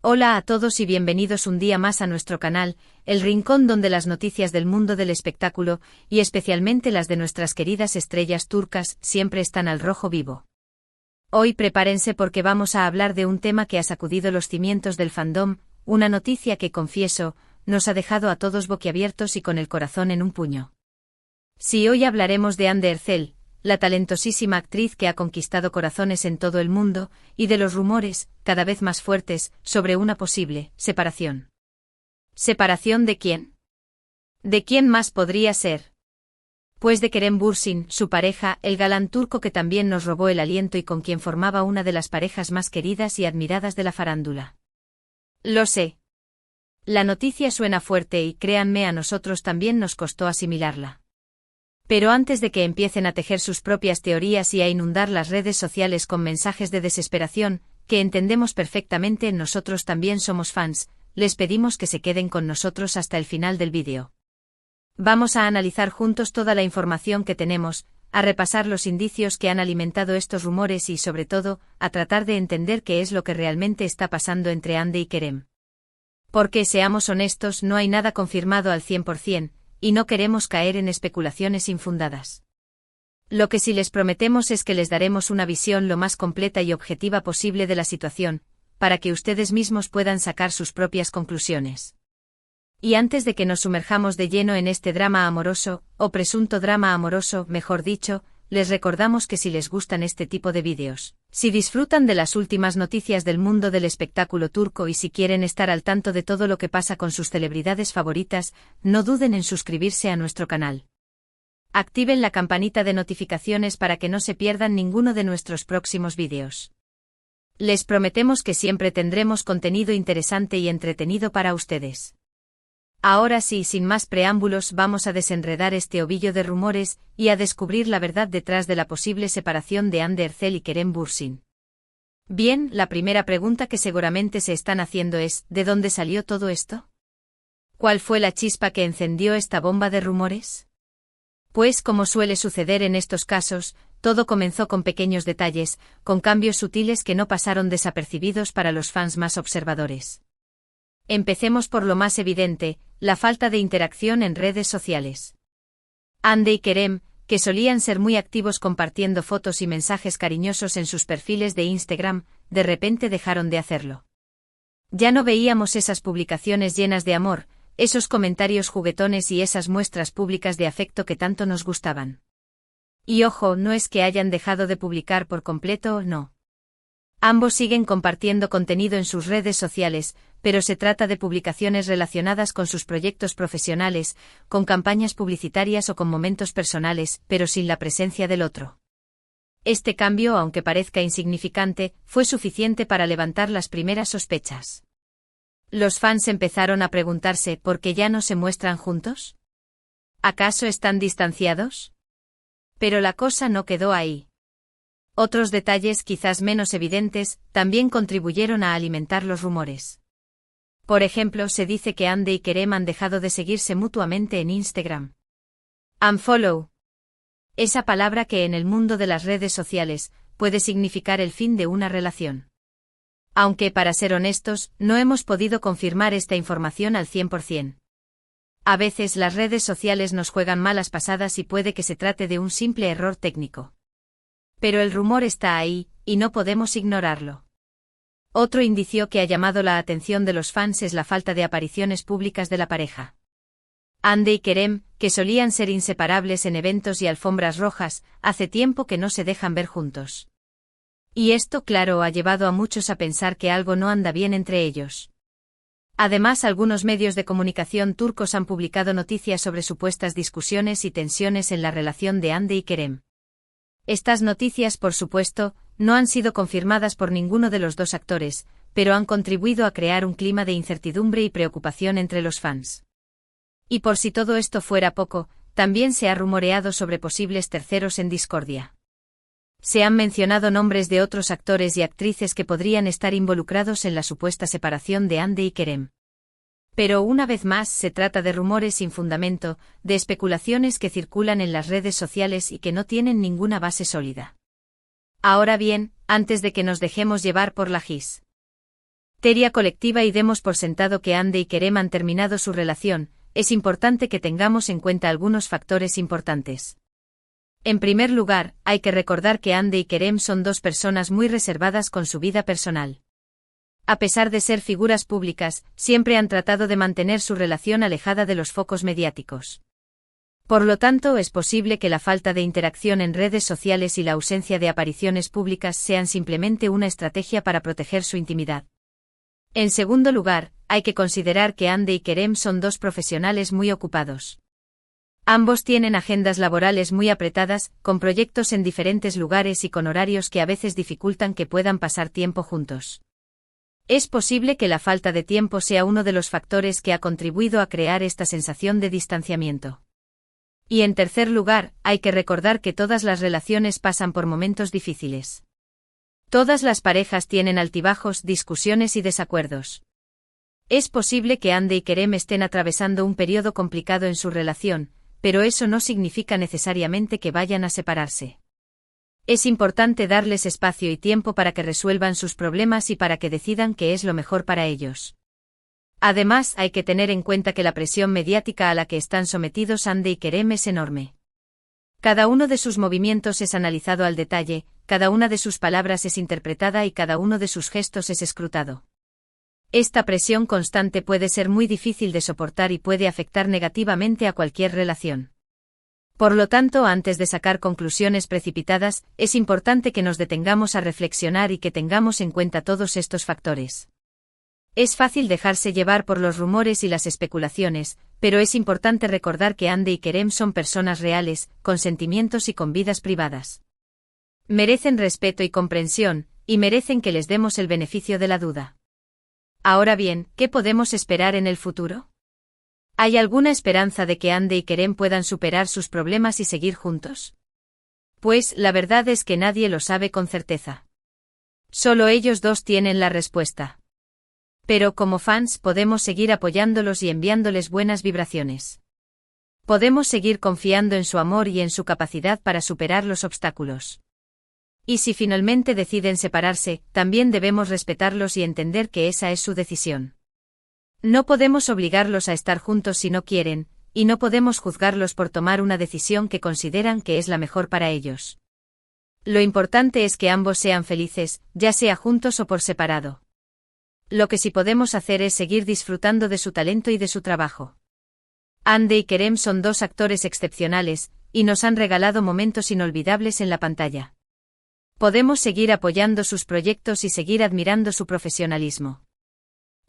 Hola a todos y bienvenidos un día más a nuestro canal, el rincón donde las noticias del mundo del espectáculo, y especialmente las de nuestras queridas estrellas turcas, siempre están al rojo vivo. Hoy prepárense porque vamos a hablar de un tema que ha sacudido los cimientos del fandom, una noticia que, confieso, nos ha dejado a todos boquiabiertos y con el corazón en un puño. Sí, hoy hablaremos de Hande Erçel, la talentosísima actriz que ha conquistado corazones en todo el mundo, y de los rumores, cada vez más fuertes, sobre una posible separación. ¿Separación de quién? ¿De quién más podría ser? Pues de Kerem Bürsin, su pareja, el galán turco que también nos robó el aliento y con quien formaba una de las parejas más queridas y admiradas de la farándula. Lo sé. La noticia suena fuerte y créanme, a nosotros también nos costó asimilarla. Pero antes de que empiecen a tejer sus propias teorías y a inundar las redes sociales con mensajes de desesperación, que entendemos perfectamente, nosotros también somos fans, les pedimos que se queden con nosotros hasta el final del vídeo. Vamos a analizar juntos toda la información que tenemos, a repasar los indicios que han alimentado estos rumores y, sobre todo, a tratar de entender qué es lo que realmente está pasando entre Hande y Kerem. Porque, seamos honestos, no hay nada confirmado al 100%, y no queremos caer en especulaciones infundadas. Lo que sí les prometemos es que les daremos una visión lo más completa y objetiva posible de la situación, para que ustedes mismos puedan sacar sus propias conclusiones. Y antes de que nos sumerjamos de lleno en este drama amoroso, o presunto drama amoroso, mejor dicho, les recordamos que si les gustan este tipo de vídeos, si disfrutan de las últimas noticias del mundo del espectáculo turco y si quieren estar al tanto de todo lo que pasa con sus celebridades favoritas, no duden en suscribirse a nuestro canal. Activen la campanita de notificaciones para que no se pierdan ninguno de nuestros próximos vídeos. Les prometemos que siempre tendremos contenido interesante y entretenido para ustedes. Ahora sí, sin más preámbulos, vamos a desenredar este ovillo de rumores y a descubrir la verdad detrás de la posible separación de Hande Erçel y Kerem Bürsin. Bien, la primera pregunta que seguramente se están haciendo es, ¿de dónde salió todo esto? ¿Cuál fue la chispa que encendió esta bomba de rumores? Pues, como suele suceder en estos casos, todo comenzó con pequeños detalles, con cambios sutiles que no pasaron desapercibidos para los fans más observadores. Empecemos por lo más evidente, la falta de interacción en redes sociales. Hande y Kerem, que solían ser muy activos compartiendo fotos y mensajes cariñosos en sus perfiles de Instagram, de repente dejaron de hacerlo. Ya no veíamos esas publicaciones llenas de amor, esos comentarios juguetones y esas muestras públicas de afecto que tanto nos gustaban. Y ojo, no es que hayan dejado de publicar por completo, no. Ambos siguen compartiendo contenido en sus redes sociales, pero se trata de publicaciones relacionadas con sus proyectos profesionales, con campañas publicitarias o con momentos personales, pero sin la presencia del otro. Este cambio, aunque parezca insignificante, fue suficiente para levantar las primeras sospechas. Los fans empezaron a preguntarse ¿por qué ya no se muestran juntos? ¿Acaso están distanciados? Pero la cosa no quedó ahí. Otros detalles quizás menos evidentes también contribuyeron a alimentar los rumores. Por ejemplo, se dice que Hande y Kerem han dejado de seguirse mutuamente en Instagram. Unfollow. Esa palabra que en el mundo de las redes sociales puede significar el fin de una relación. Aunque, para ser honestos, no hemos podido confirmar esta información al 100%. A veces las redes sociales nos juegan malas pasadas y puede que se trate de un simple error técnico. Pero el rumor está ahí, y no podemos ignorarlo. Otro indicio que ha llamado la atención de los fans es la falta de apariciones públicas de la pareja. Hande y Kerem, que solían ser inseparables en eventos y alfombras rojas, hace tiempo que no se dejan ver juntos. Y esto, claro, ha llevado a muchos a pensar que algo no anda bien entre ellos. Además, algunos medios de comunicación turcos han publicado noticias sobre supuestas discusiones y tensiones en la relación de Hande y Kerem. Estas noticias, por supuesto, no han sido confirmadas por ninguno de los dos actores, pero han contribuido a crear un clima de incertidumbre y preocupación entre los fans. Y por si todo esto fuera poco, también se ha rumoreado sobre posibles terceros en discordia. Se han mencionado nombres de otros actores y actrices que podrían estar involucrados en la supuesta separación de Hande y Kerem. Pero una vez más se trata de rumores sin fundamento, de especulaciones que circulan en las redes sociales y que no tienen ninguna base sólida. Ahora bien, antes de que nos dejemos llevar por la his Teoría colectiva y demos por sentado que Ande y Kerem han terminado su relación, es importante que tengamos en cuenta algunos factores importantes. En primer lugar, hay que recordar que Ande y Kerem son dos personas muy reservadas con su vida personal. A pesar de ser figuras públicas, siempre han tratado de mantener su relación alejada de los focos mediáticos. Por lo tanto, es posible que la falta de interacción en redes sociales y la ausencia de apariciones públicas sean simplemente una estrategia para proteger su intimidad. En segundo lugar, hay que considerar que Ande y Kerem son dos profesionales muy ocupados. Ambos tienen agendas laborales muy apretadas, con proyectos en diferentes lugares y con horarios que a veces dificultan que puedan pasar tiempo juntos. Es posible que la falta de tiempo sea uno de los factores que ha contribuido a crear esta sensación de distanciamiento. Y en tercer lugar, hay que recordar que todas las relaciones pasan por momentos difíciles. Todas las parejas tienen altibajos, discusiones y desacuerdos. Es posible que Ande y Kerem estén atravesando un periodo complicado en su relación, pero eso no significa necesariamente que vayan a separarse. Es importante darles espacio y tiempo para que resuelvan sus problemas y para que decidan qué es lo mejor para ellos. Además, hay que tener en cuenta que la presión mediática a la que están sometidos Ande y Kerem es enorme. Cada uno de sus movimientos es analizado al detalle, cada una de sus palabras es interpretada y cada uno de sus gestos es escrutado. Esta presión constante puede ser muy difícil de soportar y puede afectar negativamente a cualquier relación. Por lo tanto, antes de sacar conclusiones precipitadas, es importante que nos detengamos a reflexionar y que tengamos en cuenta todos estos factores. Es fácil dejarse llevar por los rumores y las especulaciones, pero es importante recordar que Ande y Kerem son personas reales, con sentimientos y con vidas privadas. Merecen respeto y comprensión, y merecen que les demos el beneficio de la duda. Ahora bien, ¿qué podemos esperar en el futuro? ¿Hay alguna esperanza de que Ande y Kerem puedan superar sus problemas y seguir juntos? Pues, la verdad es que nadie lo sabe con certeza. Solo ellos dos tienen la respuesta. Pero como fans podemos seguir apoyándolos y enviándoles buenas vibraciones. Podemos seguir confiando en su amor y en su capacidad para superar los obstáculos. Y si finalmente deciden separarse, también debemos respetarlos y entender que esa es su decisión. No podemos obligarlos a estar juntos si no quieren, y no podemos juzgarlos por tomar una decisión que consideran que es la mejor para ellos. Lo importante es que ambos sean felices, ya sea juntos o por separado. Lo que sí podemos hacer es seguir disfrutando de su talento y de su trabajo. Ande y Kerem son dos actores excepcionales, y nos han regalado momentos inolvidables en la pantalla. Podemos seguir apoyando sus proyectos y seguir admirando su profesionalismo.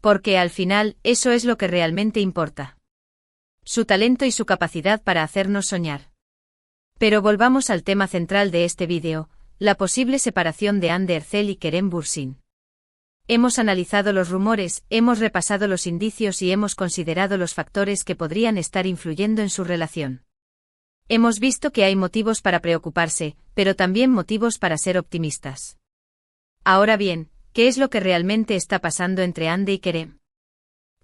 Porque al final, eso es lo que realmente importa. Su talento y su capacidad para hacernos soñar. Pero volvamos al tema central de este vídeo, la posible separación de Hande Erçel y Kerem Bürsin. Hemos analizado los rumores, hemos repasado los indicios y hemos considerado los factores que podrían estar influyendo en su relación. Hemos visto que hay motivos para preocuparse, pero también motivos para ser optimistas. Ahora bien, ¿qué es lo que realmente está pasando entre Hande y Kerem?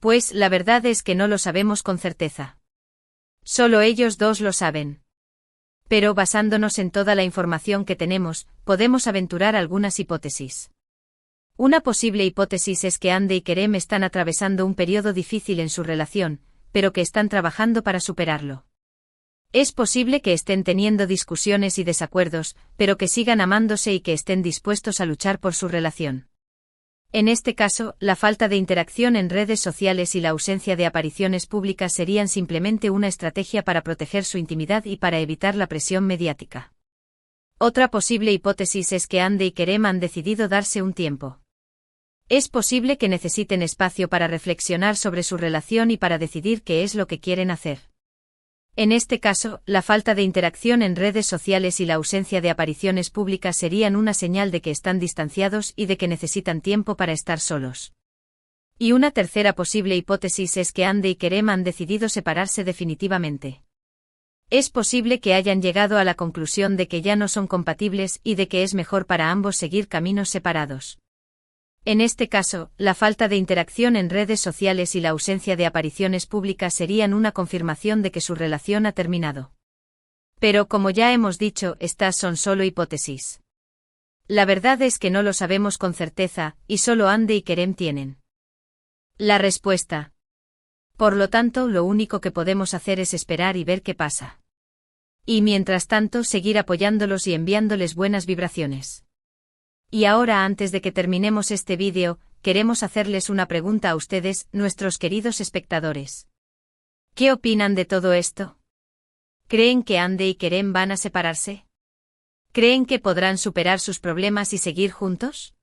Pues la verdad es que no lo sabemos con certeza. Solo ellos dos lo saben. Pero basándonos en toda la información que tenemos, podemos aventurar algunas hipótesis. Una posible hipótesis es que Hande y Kerem están atravesando un periodo difícil en su relación, pero que están trabajando para superarlo. Es posible que estén teniendo discusiones y desacuerdos, pero que sigan amándose y que estén dispuestos a luchar por su relación. En este caso, la falta de interacción en redes sociales y la ausencia de apariciones públicas serían simplemente una estrategia para proteger su intimidad y para evitar la presión mediática. Otra posible hipótesis es que Hande y Kerem han decidido darse un tiempo. Es posible que necesiten espacio para reflexionar sobre su relación y para decidir qué es lo que quieren hacer. En este caso, la falta de interacción en redes sociales y la ausencia de apariciones públicas serían una señal de que están distanciados y de que necesitan tiempo para estar solos. Y una tercera posible hipótesis es que Hande y Kerem han decidido separarse definitivamente. Es posible que hayan llegado a la conclusión de que ya no son compatibles y de que es mejor para ambos seguir caminos separados. En este caso, la falta de interacción en redes sociales y la ausencia de apariciones públicas serían una confirmación de que su relación ha terminado. Pero como ya hemos dicho, estas son solo hipótesis. La verdad es que no lo sabemos con certeza, y solo Hande y Kerem tienen La respuesta. Por lo tanto, lo único que podemos hacer es esperar y ver qué pasa. Y mientras tanto, seguir apoyándolos y enviándoles buenas vibraciones. Y ahora, antes de que terminemos este vídeo, queremos hacerles una pregunta a ustedes, nuestros queridos espectadores. ¿Qué opinan de todo esto? ¿Creen que Ande y Kerem van a separarse? ¿Creen que podrán superar sus problemas y seguir juntos?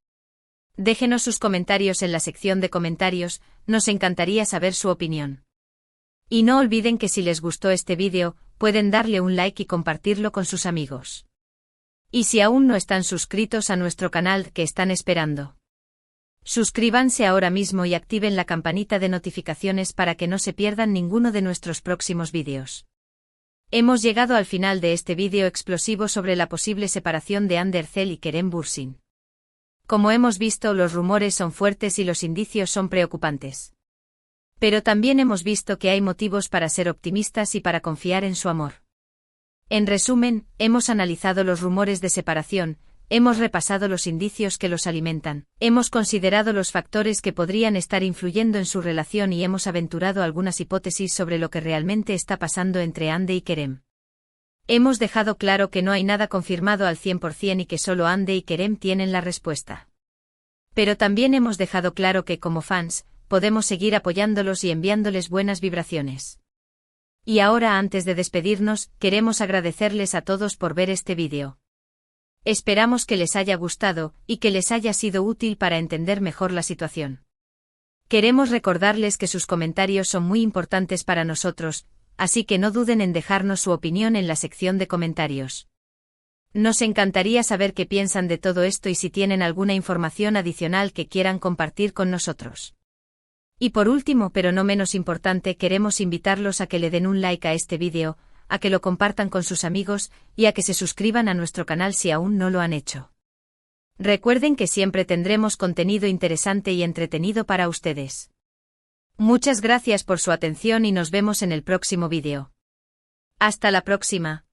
Déjenos sus comentarios en la sección de comentarios, nos encantaría saber su opinión. Y no olviden que si les gustó este vídeo, pueden darle un like y compartirlo con sus amigos. Y si aún no están suscritos a nuestro canal, ¿qué están esperando? Suscríbanse ahora mismo y activen la campanita de notificaciones para que no se pierdan ninguno de nuestros próximos vídeos. Hemos llegado al final de este vídeo explosivo sobre la posible separación de Hande Erçel y Kerem Bürsin. Como hemos visto, los rumores son fuertes y los indicios son preocupantes. Pero también hemos visto que hay motivos para ser optimistas y para confiar en su amor. En resumen, hemos analizado los rumores de separación, hemos repasado los indicios que los alimentan, hemos considerado los factores que podrían estar influyendo en su relación y hemos aventurado algunas hipótesis sobre lo que realmente está pasando entre Hande y Kerem. Hemos dejado claro que no hay nada confirmado al 100% y que solo Hande y Kerem tienen la respuesta. Pero también hemos dejado claro que, como fans, podemos seguir apoyándolos y enviándoles buenas vibraciones. Y ahora, antes de despedirnos, queremos agradecerles a todos por ver este vídeo. Esperamos que les haya gustado y que les haya sido útil para entender mejor la situación. Queremos recordarles que sus comentarios son muy importantes para nosotros, así que no duden en dejarnos su opinión en la sección de comentarios. Nos encantaría saber qué piensan de todo esto y si tienen alguna información adicional que quieran compartir con nosotros. Y por último, pero no menos importante, queremos invitarlos a que le den un like a este vídeo, a que lo compartan con sus amigos y a que se suscriban a nuestro canal si aún no lo han hecho. Recuerden que siempre tendremos contenido interesante y entretenido para ustedes. Muchas gracias por su atención y nos vemos en el próximo vídeo. Hasta la próxima.